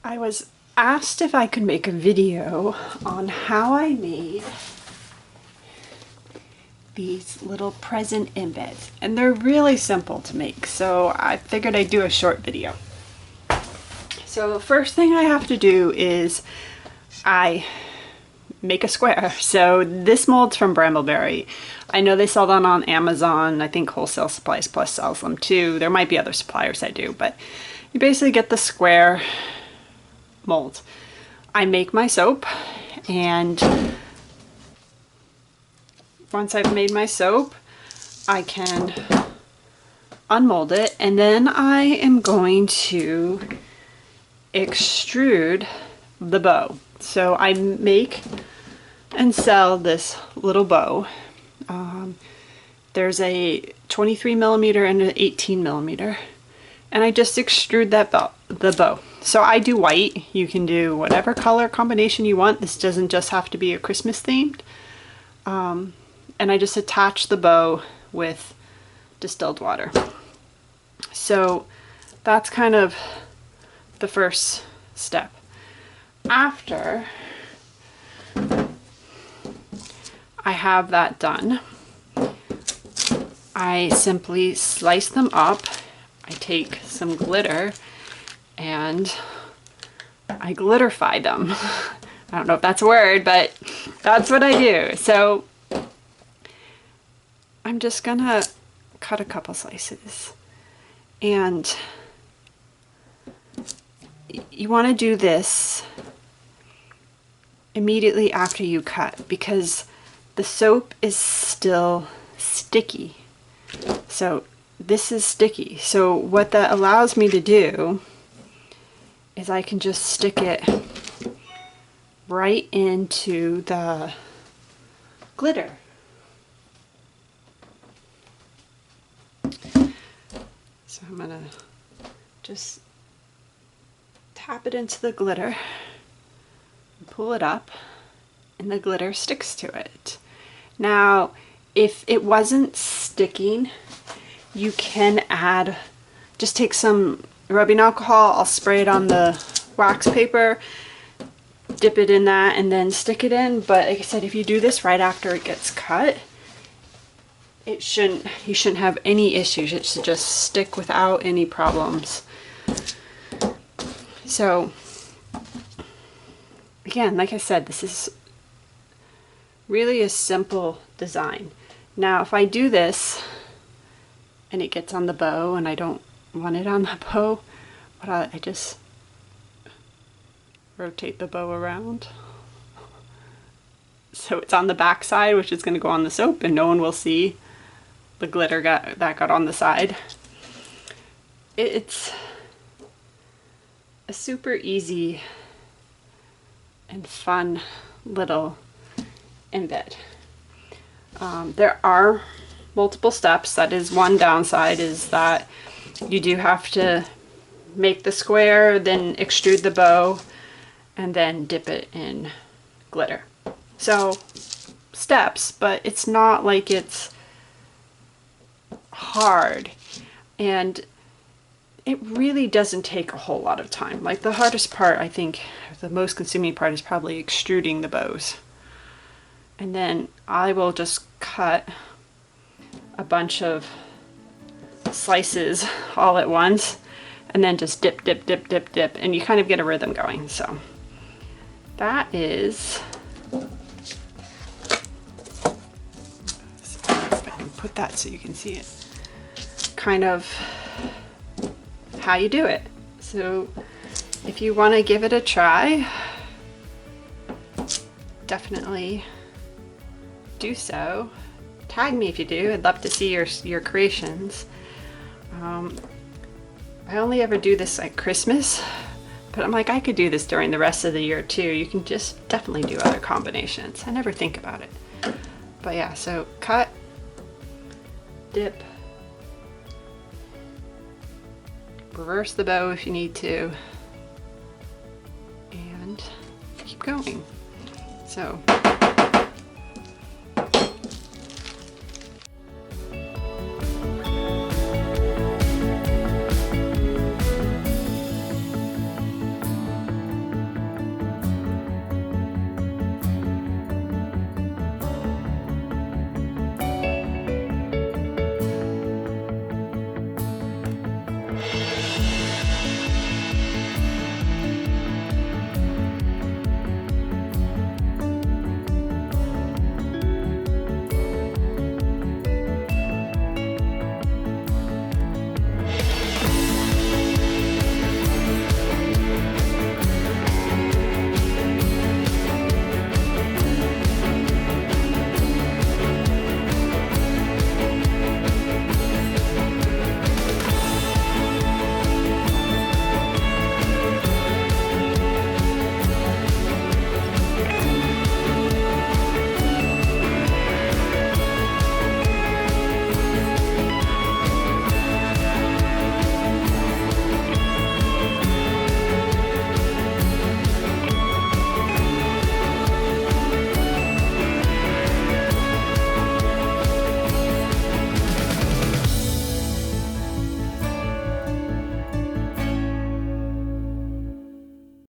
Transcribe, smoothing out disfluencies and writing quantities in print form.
I was asked if I could make a video on how I made these little present embeds, and they're really simple to make, so I figured I'd do a short video. So the first thing I have to do is I make a square. So this mold's from Brambleberry. I know they sell that on Amazon. I think Wholesale Supplies Plus sells them too. There might be other suppliers that do, but you basically get the square mold. I make my soap, and once I've made my soap, I can unmold it, and then I am going to extrude the bow. So I make and sell this little bow. There's a 23 millimeter and an 18 millimeter, and I just extrude the bow. So I do white. You can do whatever color combination you want. This doesn't just have to be a Christmas themed. And I just attach the bow with distilled water. So that's kind of the first step. After I have that done, I simply slice them up. I take some glitter and I glitterify them. I don't know if that's a word, but that's what I do. So I'm just gonna cut a couple slices, and you want to do this immediately after you cut because the soap is still sticky. So this is sticky. So what that allows me to do is I can just stick it right into the glitter. So I'm gonna just tap it into the glitter, pull it up, and the glitter sticks to it. Now, if it wasn't sticking, you can add, just take some rubbing alcohol, I'll spray it on the wax paper, dip it in that, and then stick it in. But like I said, if you do this right after it gets cut, you shouldn't have any issues. It should just stick without any problems. So again, like I said, this is really a simple design. Now, if I do this and it gets on the bow and I don't want it on the bow, I just rotate the bow around so it's on the back side, which is going to go on the soap, and no one will see the glitter that got on the side. It's a super easy and fun little embed. There are multiple steps. That is one downside, is that you do have to make the square, then extrude the bow, and then dip it in glitter. So steps, but it's not like it's hard, and it really doesn't take a whole lot of time. Like, the hardest part, I think, the most consuming part, is probably extruding the bows. And then I will just cut a bunch of slices all at once, and then just dip, dip, dip, dip, dip, and you kind of get a rhythm going. So that is, if I can put that so you can see it, kind of how you do it. So if you want to give it a try, definitely do so. Tag me if you do. I'd love to see your creations. I only ever do this at Christmas, but I'm like, I could do this during the rest of the year too. You can just definitely do other combinations. I never think about it. But yeah, so cut, dip, reverse the bow if you need to, and keep going. So